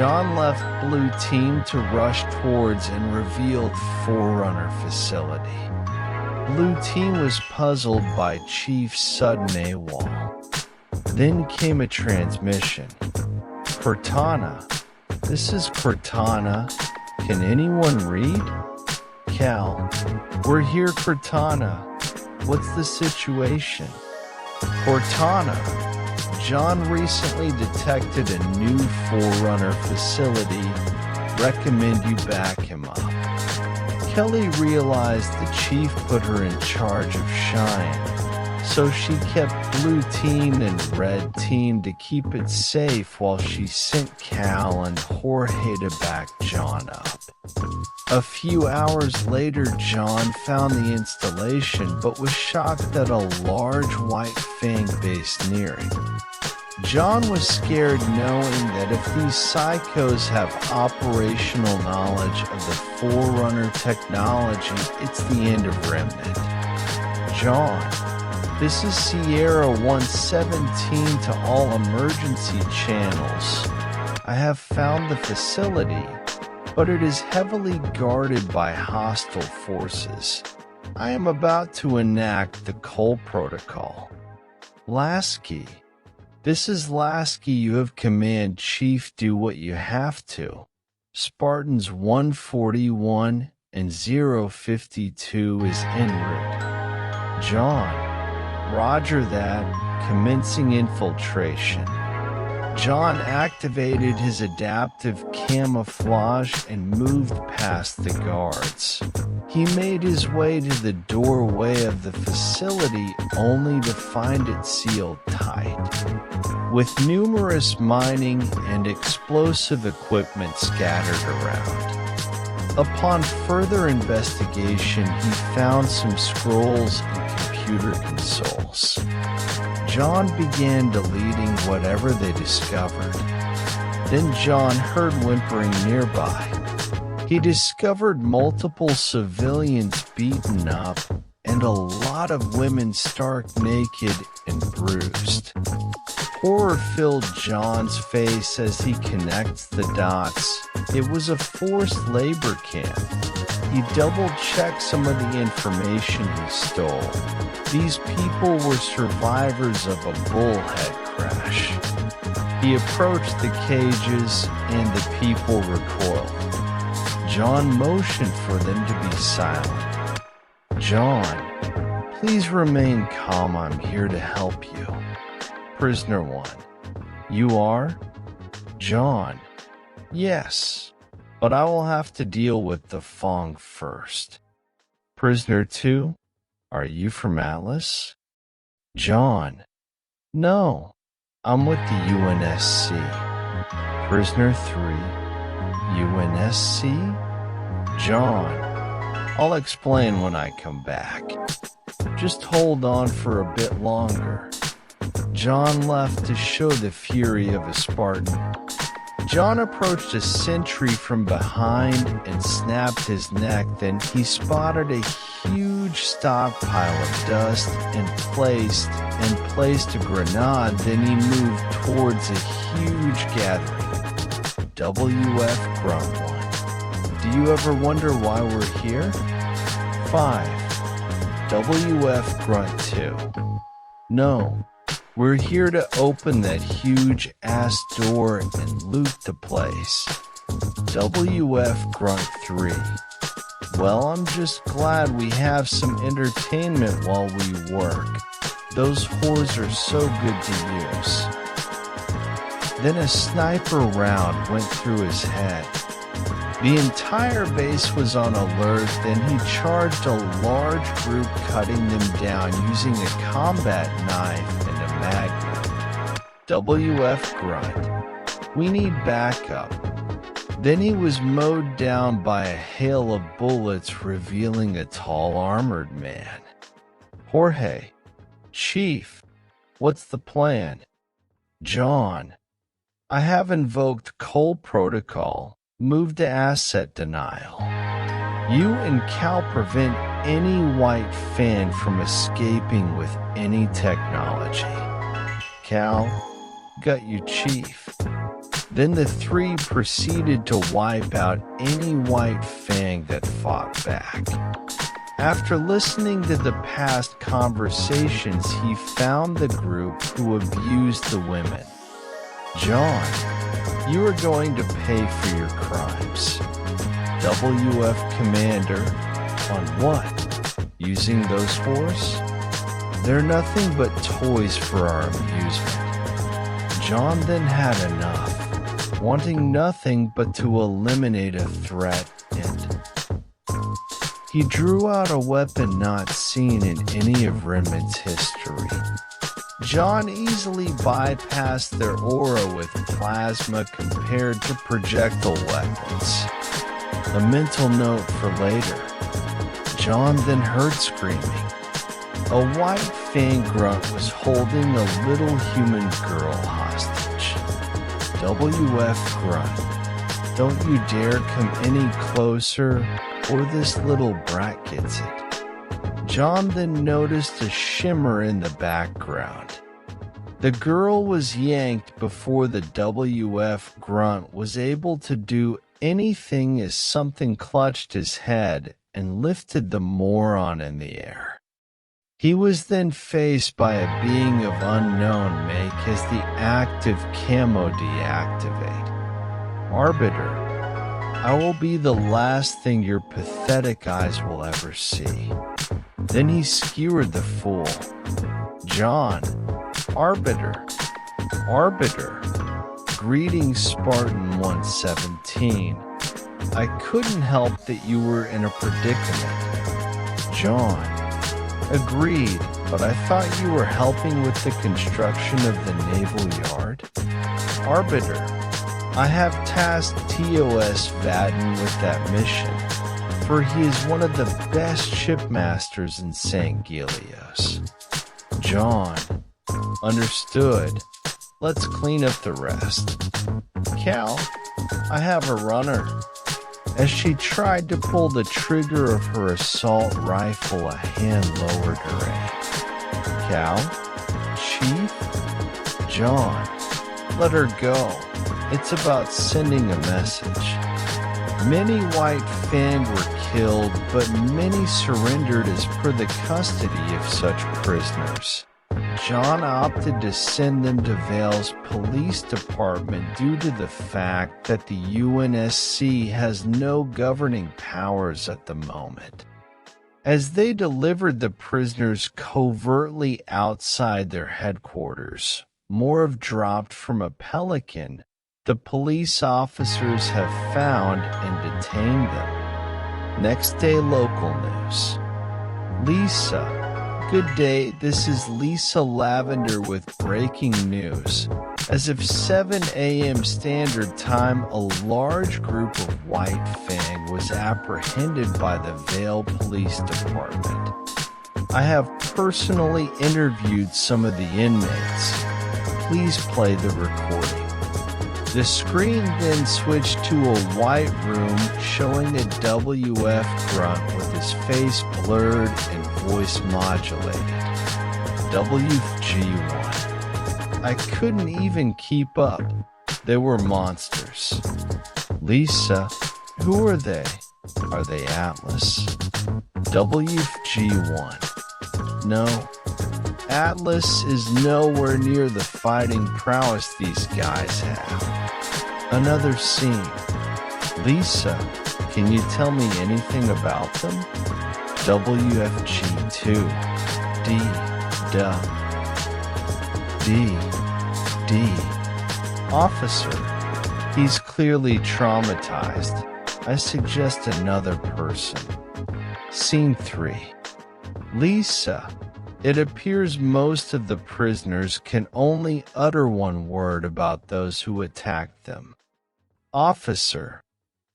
Jaune left Blue Team to rush towards and revealed Forerunner facility. Blue Team was puzzled by Chief's sudden AWOL. Then came a transmission. Cortana. This is Cortana. Can anyone read? Cal. We're here, Cortana. What's the situation? Cortana. Jaune recently detected a new Forerunner facility. Recommend you back him up. Kelly realized the Chief put her in charge of Cheyenne, so she kept Blue Team and Red Team to keep it safe while she sent Cal and Jorge to back Jaune up. A few hours later, Jaune found the installation but was shocked at a large white fang base near it. Jaune was scared knowing that if these psychos have operational knowledge of the Forerunner technology, it's the end of Remnant. Jaune, this is Sierra 117 to all emergency channels. I have found the facility, but it is heavily guarded by hostile forces. I am about to enact the Cole Protocol. Lasky. This is Lasky. You have command, Chief. Do what you have to. Spartans 141 and 052 is en route. Jaune. Roger that. Commencing infiltration. Jaune activated his adaptive camouflage and moved past the guards. He made his way to the doorway of the facility only to find it sealed tight, with numerous mining and explosive equipment scattered around. Upon further investigation, he found some scrolls and computer consoles. Jaune began deleting whatever they discovered. Then Jaune heard whimpering nearby. He discovered multiple civilians beaten up and a lot of women stark naked and bruised. Horror filled Jaune's face as he connects the dots. It was a forced labor camp. He double-checked some of the information he stole. These people were survivors of a bullhead crash. He approached the cages and the people recoiled. Jaune motioned for them to be silent. Jaune, please remain calm. I'm here to help you. Prisoner 1. You are? Jaune. Yes, but I will have to deal with the flung first. Prisoner 2. Are you from Atlas? Jaune. No, I'm with the UNSC. Prisoner 3. UNSC? Jaune. I'll explain when I come back. Just hold on for a bit longer. Jaune left to show the fury of a Spartan. Jaune approached a sentry from behind and snapped his neck. Then he spotted a huge stockpile of dust and placed a grenade. Then he moved towards a huge gathering. WF Grunt 1. Do you ever wonder why we're here? 5. WF Grunt 2. No. We're here to open that huge ass door and loot the place. WF Grunt 3. Well, I'm just glad we have some entertainment while we work. Those whores are so good to use. Then a sniper round went through his head. The entire base was on alert. Then he charged a large group, cutting them down using a combat knife and a magnum. WF Grunt. We need backup. Then he was mowed down by a hail of bullets, revealing a tall armored man. Jorge. Chief. What's the plan? Jaune. I have invoked Cole Protocol. Move to asset denial. You and Cal prevent any white fan from escaping with any technology. Cal, got you, Chief. Then the three proceeded to wipe out any white fang that fought back. After listening to the past conversations, he found the group who abused the women. Jaune, you are going to pay for your crimes. WF Commander, on what? Using those fours? They're nothing but toys for our amusement. Jaune then had enough, wanting nothing but to eliminate a threat, and he drew out a weapon not seen in any of Remnant's history. Jaune easily bypassed their aura with plasma compared to projectile weapons. A mental note for later. Jaune then heard screaming. A white fang grunt was holding a little human girl hostage. WF grunt, don't you dare come any closer, or this little brat gets it. Jaune then noticed a shimmer in the background. The girl was yanked before the WF grunt was able to do anything as something clutched his head and lifted the moron in the air. He was then faced by a being of unknown make as the active camo deactivate. Arbiter, I will be the last thing your pathetic eyes will ever see. Then he skewered the fool. Jaune, Arbiter, Arbiter. Greetings, Spartan 117. I couldn't help that you were in a predicament. Jaune, agreed, but I thought you were helping with the construction of the naval yard. Arbiter, I have tasked TOS Vadden with that mission, for he is one of the best shipmasters in St. Gelios. Jaune, understood. Let's clean up the rest. Cal, I have a runner. As she tried to pull the trigger of her assault rifle, a hand lowered her aim. Cal? Chief? Jaune, let her go. It's about sending a message. Many white fang were killed, but many surrendered as per the custody of such prisoners. Jaune opted to send them to Vale's police department due to the fact that the UNSC has no governing powers at the moment. As they delivered the prisoners covertly outside their headquarters, more have dropped from a Pelican. The police officers have found and detained them. Next day local news. Lisa. Good day, this is Lisa Lavender with breaking news. As of 7 a.m. Standard Time, a large group of white fang was apprehended by the Vale Police Department. I have personally interviewed some of the inmates. Please play the recording. The screen then switched to a white room showing a WF grunt with his face blurred and voice modulated. WG1. I couldn't even keep up. They were monsters. Lisa, who are they? Are they Atlas? WG1. No. Atlas is nowhere near the fighting prowess these guys have. Another scene. Lisa, can you tell me anything about them? WFG2. D. Officer. He's clearly traumatized. I suggest another person. Scene 3. Lisa. It appears most of the prisoners can only utter one word about those who attacked them. Officer.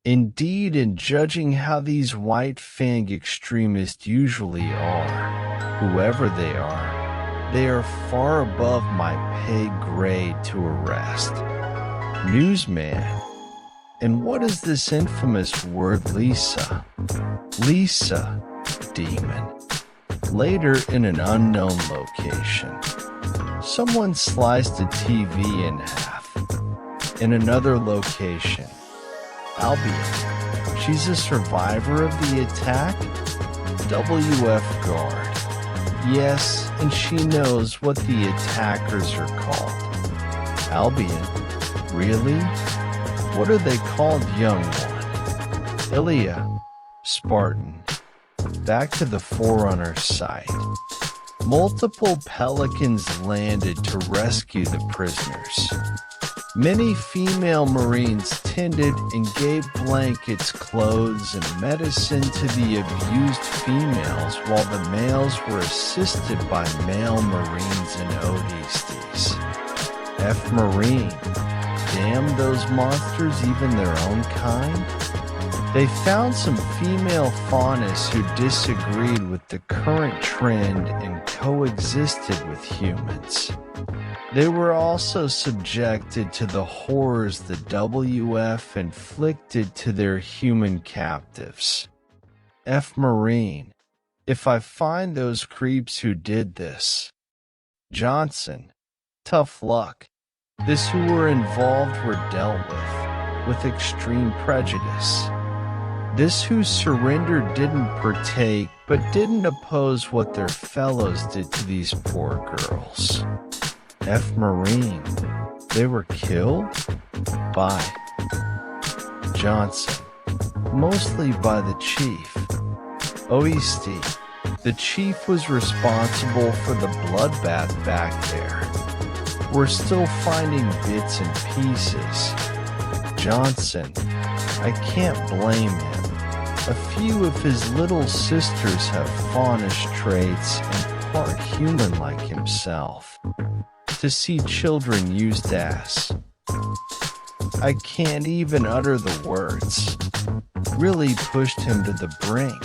Indeed, in judging how these white fang extremists usually are, whoever they are far above my pay grade to arrest. Newsman. And what is this infamous word Lisa? Lisa, demon. Later in an unknown location. Someone sliced a TV in half. In another location, Albion. She's a survivor of the attack? WF guard. Yes, and she knows what the attackers are called. Albion? Really? What are they called, young one? Ilya. Spartan. Back to the Forerunner Site. Multiple pelicans landed to rescue the prisoners. Many female Marines tended and gave blankets, clothes, and medicine to the abused females, while the males were assisted by male Marines and ODSTs. F Marine. Damn those monsters, even their own kind? They found some female faunus who disagreed with the current trend and coexisted with humans. They were also subjected to the horrors the WF inflicted to their human captives. F Marine. If I find those creeps who did this. Johnson. Tough luck. This who were involved were dealt with extreme prejudice. This who surrendered didn't partake, but didn't oppose what their fellows did to these poor girls. F Marine. They were killed? By Johnson. Mostly by the chief. OEST. The chief was responsible for the bloodbath back there. We're still finding bits and pieces. Johnson. I can't blame him. A few of his little sisters have faunish traits and part human like himself. To see children used as. I can't even utter the words. Really pushed him to the brink.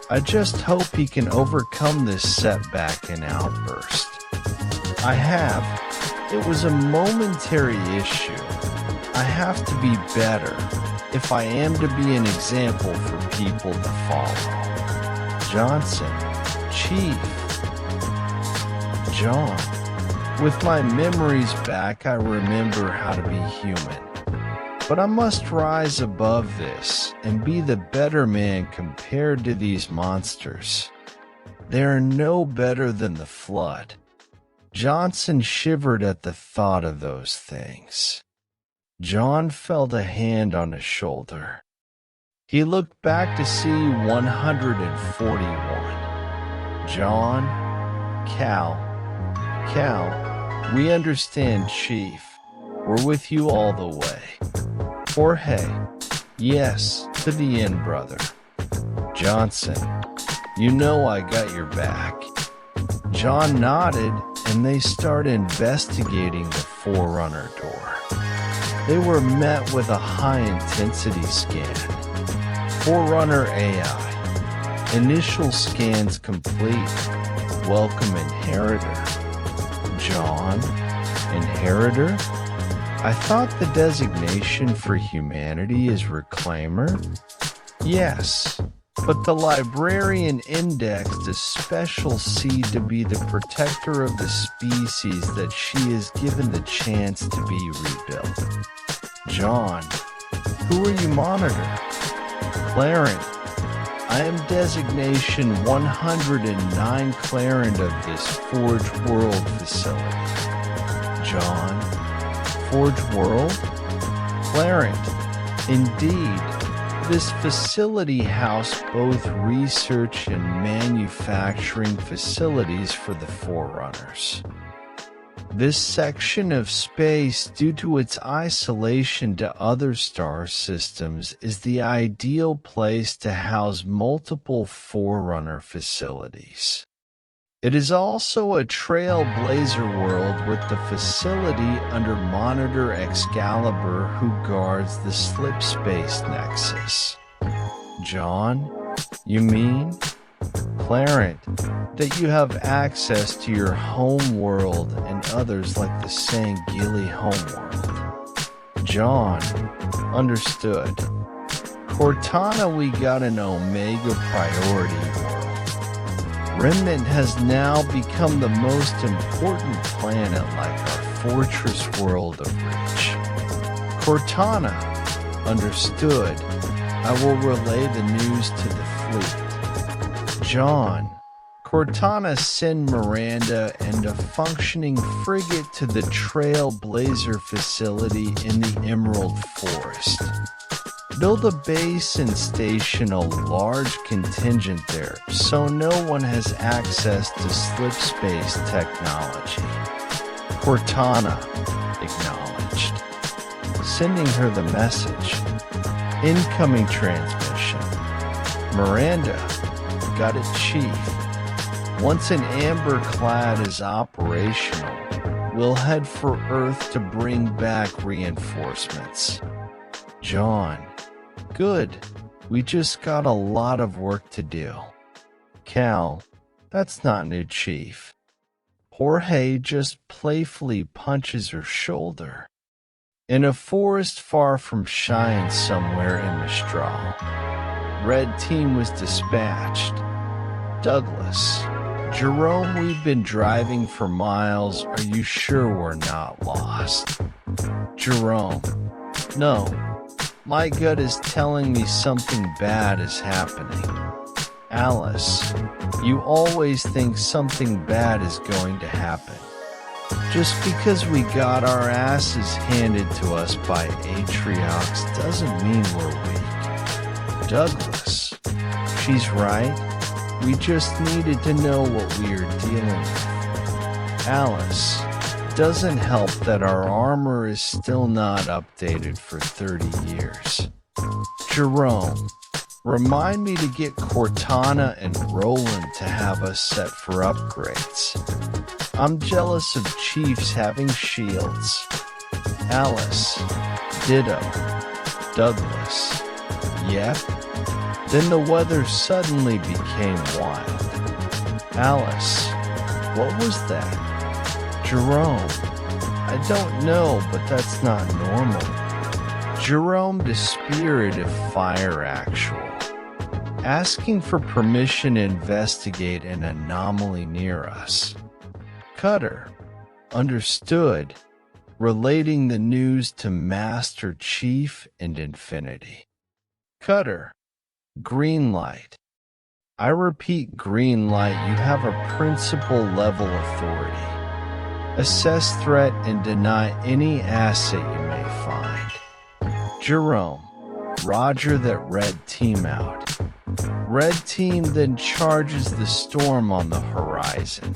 I just hope he can overcome this setback and outburst. I have. It was a momentary issue. I have to be better if I am to be an example for people to follow. Johnson. Chief. John. With my memories back, I remember how to be human. But I must rise above this and be the better man compared to these monsters. They are no better than the flood. Johnson shivered at the thought of those things. John felt a hand on his shoulder. He looked back to see 141. John, Cal, we understand, Chief. We're with you all the way. Jorge, yes, to the end, brother. Johnson, you know I got your back. John nodded, and they started investigating the Forerunner door. They were met with a high-intensity scan. Forerunner AI. Initial scans complete. Welcome, Inheritor. John, Inheritor? I thought the designation for humanity is Reclaimer? Yes, but the librarian indexed a special seed to be the protector of the species that she is given the chance to be rebuilt. John, who are you monitoring? Clarent, I am designation 109 Clarent of this Forge World facility. John, Forge World? Clarent, indeed. This facility housed both research and manufacturing facilities for the Forerunners. This section of space, due to its isolation to other star systems, is the ideal place to house multiple Forerunner facilities. It is also a trailblazer world with the facility under Monitor Excalibur, who guards the slip space nexus. John, you mean? Clarent, that you have access to your home world and others like the Sangili homeworld. John, understood. Cortana, we got an Omega priority world. Remnant has now become the most important planet like our fortress world of Reach. Cortana, understood. I will relay the news to the fleet. Jaune, Cortana, send Miranda and a functioning frigate to the Trailblazer facility in the Emerald Forest. Build a base and station a large contingent there so no one has access to slipspace technology. Cortana, acknowledged. Sending her the message. Incoming transmission. Miranda, got it, Chief. Once an amber clad is operational, we'll head for Earth to bring back reinforcements. Jaune, good. We just got a lot of work to do. Cal, that's not new, Chief. Jorge just playfully punches her shoulder. In a forest far from Cheyenne somewhere in Mistral, Red Team was dispatched. Douglas, Jerome, we've been driving for miles. Are you sure we're not lost? Jerome, no. My gut is telling me something bad is happening. Alice, you always think something bad is going to happen. Just because we got our asses handed to us by Atriox doesn't mean we're weak. Douglas, she's right. We just needed to know what we are dealing with. Alice, doesn't help that our armor is still not updated for 30 years. Jerome, remind me to get Cortana and Roland to have us set for upgrades. I'm jealous of Chiefs having shields. Alice, ditto. Douglas, yep. Then the weather suddenly became wild. Alice, what was that? Jerome, I don't know, but that's not normal. Jerome to Spirit of Fire Actual. Asking for permission to investigate an anomaly near us. Cutter, understood. Relating the news to Master Chief and Infinity. Cutter, green light. I repeat, green light, you have a principal level authority. Assess threat and deny any asset you may find. Jerome, roger that. Red Team out. Red Team then charges the storm on the horizon.